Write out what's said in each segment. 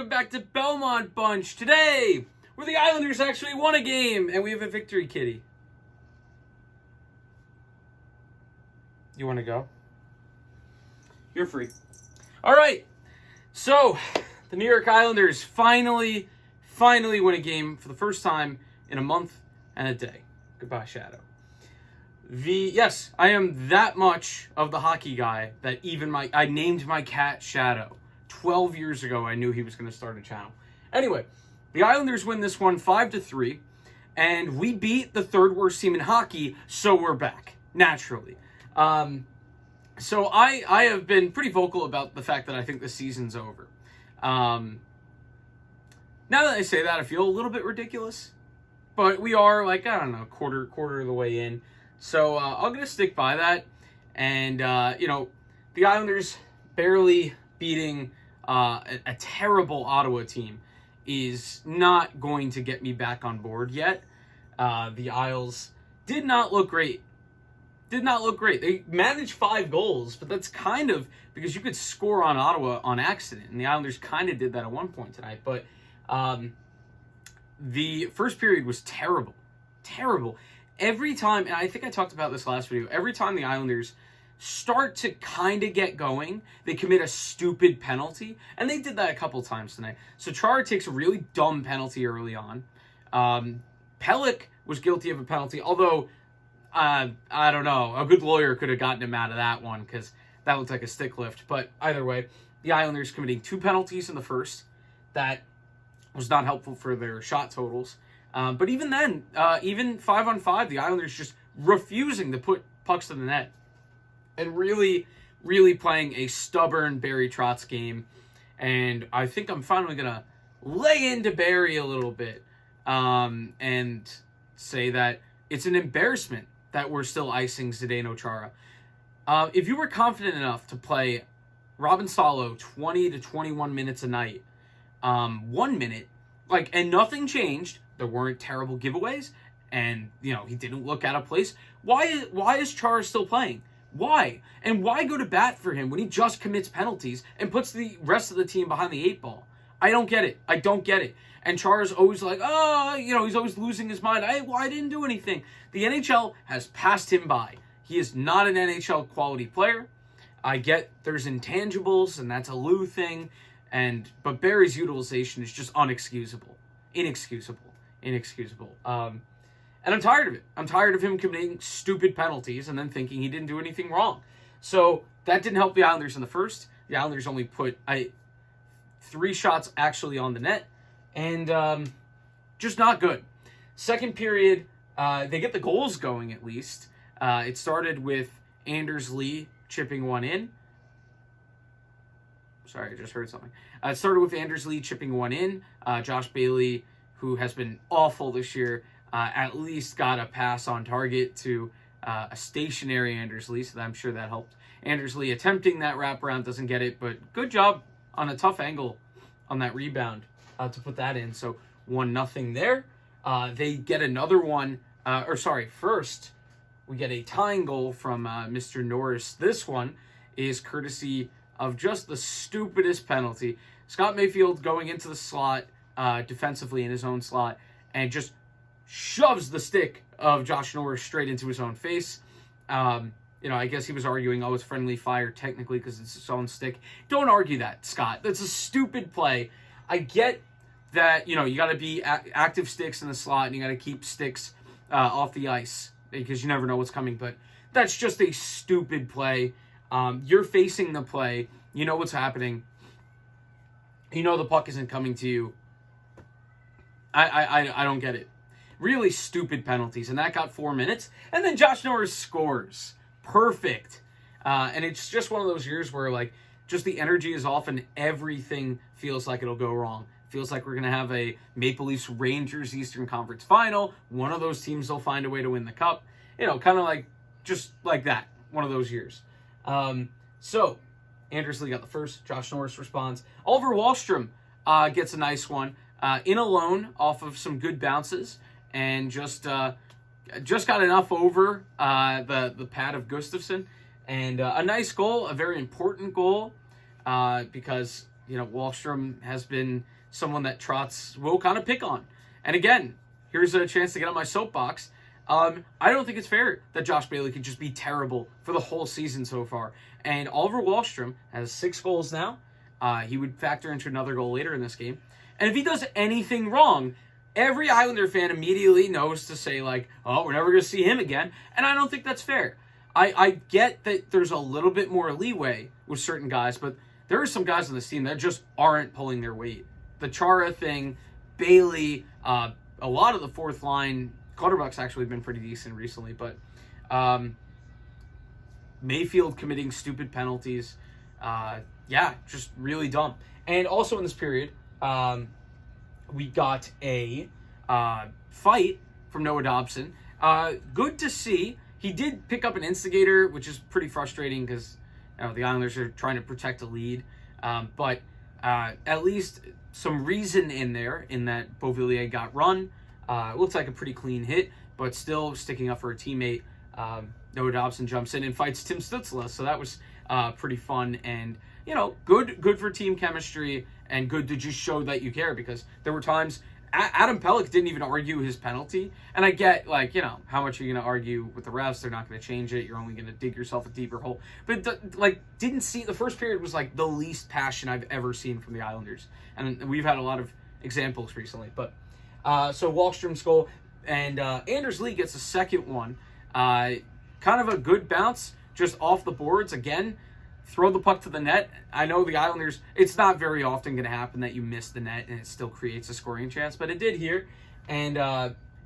welcome back to Belmont Bunch. Today, where the Islanders actually won a game, and we have a victory kitty. You want to go? You're free. All right. So, the New York Islanders finally win a game for the first time in a month and a day. Goodbye, Shadow. Yes, I am that much of the hockey guy that even I named my cat Shadow. 12 years ago, I knew he was going to start a channel. Anyway, the Islanders win this one 5-3, and we beat the third worst team in hockey, so we're back, naturally. So I have been pretty vocal about the fact that I think the season's over. Now that I say that, I feel a little bit ridiculous, but we are, like, I don't know, quarter of the way in. So I'm going to stick by that. And, the Islanders barely beating a terrible Ottawa team is not going to get me back on board yet. The Isles did not look great. They managed 5 goals, but that's kind of because you could score on Ottawa on accident. And the Islanders kind of did that at one point tonight. But the first period was terrible. Every time, and I think I talked about this last video, every time the Islanders start to kind of get going, they commit a stupid penalty, and they did that a couple times tonight. So Chara takes a really dumb penalty early on. Pelech was guilty of a penalty, although, I don't know, a good lawyer could have gotten him out of that one, because that looked like a stick lift. But either way, the Islanders committing 2 penalties in the first. That was not helpful for their shot totals. But even then, even 5-on-5, the Islanders just refusing to put pucks to the net. And really playing a stubborn Barry Trotz game. And I think I'm finally going to lay into Barry a little bit and say that it's an embarrassment that we're still icing Zdeno Chara. If you were confident enough to play Robin Salo 20 to 21 minutes a night, 1 minute, and nothing changed, there weren't terrible giveaways, and, he didn't look out of place, why is Chara still playing? Why? And why go to bat for him when he just commits penalties and puts the rest of the team behind the 8 ball? I don't get it. And Chara's always like, he's always losing his mind. I didn't do anything. The NHL has passed him by. He is not an NHL quality player. I get there's intangibles, and that's a Lou thing, but Barry's utilization is just inexcusable. And I'm tired of it. I'm tired of him committing stupid penalties and then thinking he didn't do anything wrong. So that didn't help the Islanders in the first. The Islanders only put 3 shots actually on the net, and just not good. Second period, they get the goals going at least. It started with Anders Lee chipping one in. Sorry, I just heard something. It started with Anders Lee chipping one in. Josh Bailey, who has been awful this year, at least got a pass on target to a stationary Anders Lee, so I'm sure that helped. Anders Lee attempting that wraparound, doesn't get it, but good job on a tough angle on that rebound to put that in. So 1-0 there. They get another one, first we get a tying goal from Mr. Norris. This one is courtesy of just the stupidest penalty. Scott Mayfield going into the slot defensively in his own slot and just shoves the stick of Josh Norris straight into his own face. I guess he was arguing, it's friendly fire technically because it's his own stick. Don't argue that, Scott. That's a stupid play. I get that, you got to be active sticks in the slot and you got to keep sticks off the ice because you never know what's coming, but that's just a stupid play. You're facing the play. You know what's happening. You know the puck isn't coming to you. I don't get it. Really stupid penalties, and that got 4 minutes. And then Josh Norris scores. Perfect. And it's just one of those years where, just the energy is off and everything feels like it'll go wrong. Feels like we're going to have a Maple Leafs Rangers Eastern Conference final. One of those teams will find a way to win the cup. Kind of just like that. One of those years. So, Anders Lee got the first. Josh Norris responds. Oliver Wahlstrom gets a nice one. In alone off of some good bounces. And just got enough over the pad of Gustafsson. And a nice goal, a very important goal, because, Wahlstrom has been someone that Trotz will kind of pick on. And again, here's a chance to get on my soapbox. I don't think it's fair that Josh Bailey could just be terrible for the whole season so far. And Oliver Wahlstrom has 6 goals now. He would factor into another goal later in this game. And if he does anything wrong, every Islander fan immediately knows to say, like, oh, we're never going to see him again. And I don't think that's fair. I get that there's a little bit more leeway with certain guys, but there are some guys on this team that just aren't pulling their weight. The Chara thing, Bailey, a lot of the fourth line, Clutterbuck's actually been pretty decent recently, but Mayfield committing stupid penalties. Just really dumb. And also in this period, we got a fight from Noah Dobson. Good to see. He did pick up an instigator, which is pretty frustrating because the Islanders are trying to protect a lead. But at least some reason in there in that Beauvillier got run. It looks like a pretty clean hit, but still sticking up for a teammate. Noah Dobson jumps in and fights Tim Stützle, so that was pretty fun and good for team chemistry and good to just show that you care, because there were times Adam Pelech didn't even argue his penalty, and I get how much are you going to argue with the refs? They're not going to change it. You're only going to dig yourself a deeper hole. But didn't see the first period was the least passion I've ever seen from the Islanders, and we've had a lot of examples recently. But so Wahlstrom's goal, and Anders Lee gets a second one. Kind of a good bounce, just off the boards again. Throw the puck to the net. I know the Islanders, it's not very often going to happen that you miss the net and it still creates a scoring chance, but it did here. And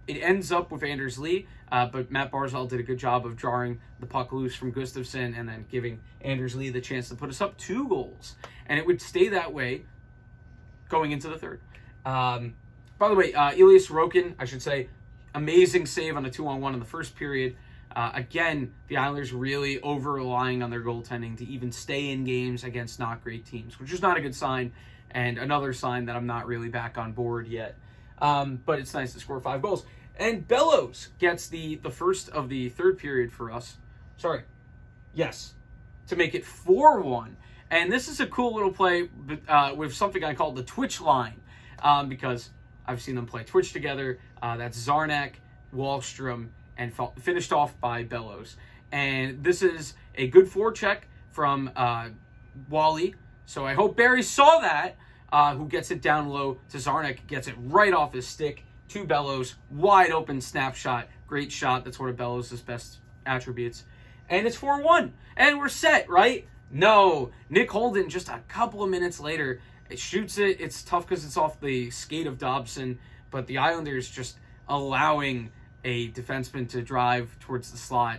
it ends up with Anders Lee, but Matt Barzal did a good job of drawing the puck loose from Gustafsson and then giving Anders Lee the chance to put us up 2 goals. And it would stay that way going into the third. By the way, Elias Sorokin, I should say, amazing save on a 2-on-1 in the first period. Again, the Islanders really over-relying on their goaltending to even stay in games against not great teams, which is not a good sign, and another sign that I'm not really back on board yet. But it's nice to score 5 goals. And Bellows gets the first of the third period for us. To make it 4-1. And this is a cool little play with something I call the Twitch line, because I've seen them play Twitch together. That's Zarnak, Wahlstrom, and finished off by Bellows. And this is a good forecheck from Wally. So I hope Barry saw that, who gets it down low to Zarnak, gets it right off his stick to Bellows. Wide open snapshot. Great shot. That's one of Bellows' best attributes. And it's 4-1. And we're set, right? No. Nick Holden, just a couple of minutes later, it shoots it. It's tough because it's off the skate of Dobson. But the Islanders just allowing a defenseman to drive towards the slot.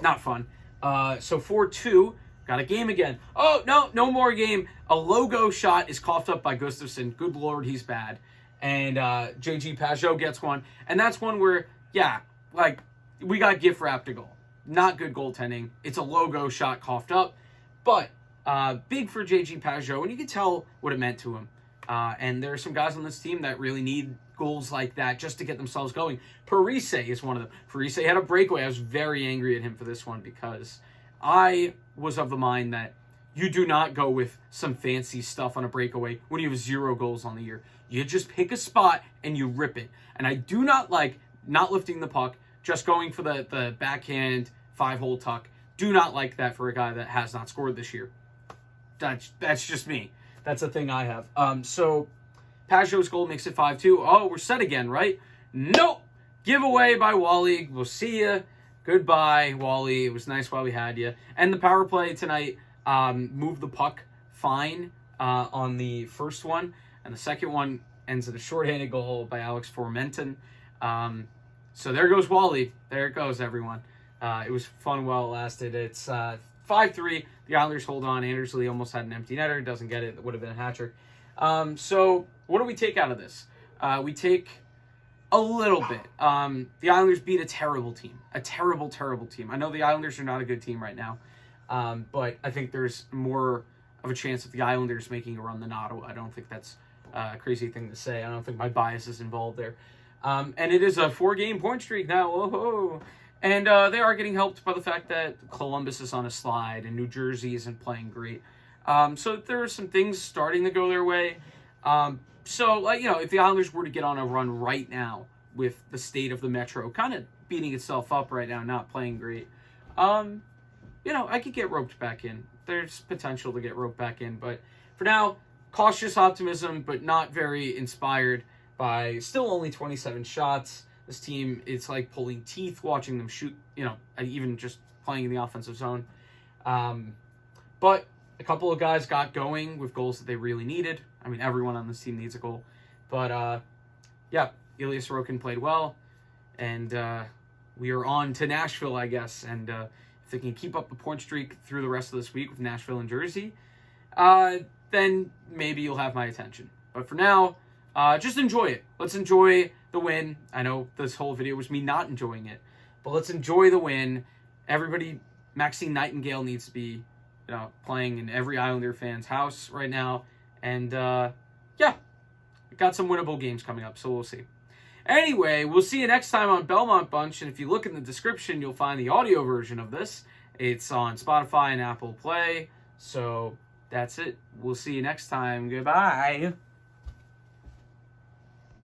Not fun. So 4-2. Got a game again. Oh, no more game. A logo shot is coughed up by Gustafsson. Good Lord, he's bad. And J.G. Pajot gets one. And that's one where, we got gift wrapped a goal. Not good goaltending. It's a logo shot coughed up. But big for J.G. Pajot. And you can tell what it meant to him. And there are some guys on this team that really need goals like that just to get themselves going. Parise is one of them. Parise had a breakaway. I was very angry at him for this one because I was of the mind that you do not go with some fancy stuff on a breakaway when you have 0 goals on the year. You just pick a spot and you rip it. And I do not like not lifting the puck, just going for the backhand 5-hole tuck. Do not like that for a guy that has not scored this year. That's just me. That's a thing I have. So Pajot's goal makes it 5-2. Oh, we're set again, right? Nope. Giveaway by Wally. We'll see ya. Goodbye, Wally. It was nice while we had you. And the power play tonight moved the puck fine on the first one. And the second one ends in a shorthanded goal by Alex Formenton. So there goes Wally. There it goes, everyone. It was fun while it lasted. It's 5-3. The Islanders hold on. Anders Lee almost had an empty netter. Doesn't get it. It would have been a hat trick. So what do we take out of this? We take a little bit. The Islanders beat a terrible team. A terrible, terrible team. I know the Islanders are not a good team right now. But I think there's more of a chance of the Islanders making a run than Ottawa. I don't think that's a crazy thing to say. I don't think my bias is involved there. And it is a 4-game point streak now. Whoa. And they are getting helped by the fact that Columbus is on a slide and New Jersey isn't playing great. So there are some things starting to go their way. So, like, if the Islanders were to get on a run right now with the state of the Metro kind of beating itself up right now, not playing great, I could get roped back in. There's potential to get roped back in, but for now, cautious optimism, but not very inspired by still only 27 shots. This team, it's like pulling teeth watching them shoot, even just playing in the offensive zone. But a couple of guys got going with goals that they really needed. I mean, everyone on this team needs a goal. But, Ilya Sorokin played well, and we are on to Nashville, I guess. And if they can keep up the point streak through the rest of this week with Nashville and Jersey, then maybe you'll have my attention. But for now, just enjoy it. Let's enjoy the win. I know this whole video was me not enjoying it, but let's enjoy the win. Everybody, Maxine Nightingale needs to be, playing in every Islander fan's house right now. And, we've got some winnable games coming up, so we'll see. Anyway, we'll see you next time on Belmont Bunch, and if you look in the description, you'll find the audio version of this. It's on Spotify and Apple Play, so that's it. We'll see you next time. Goodbye.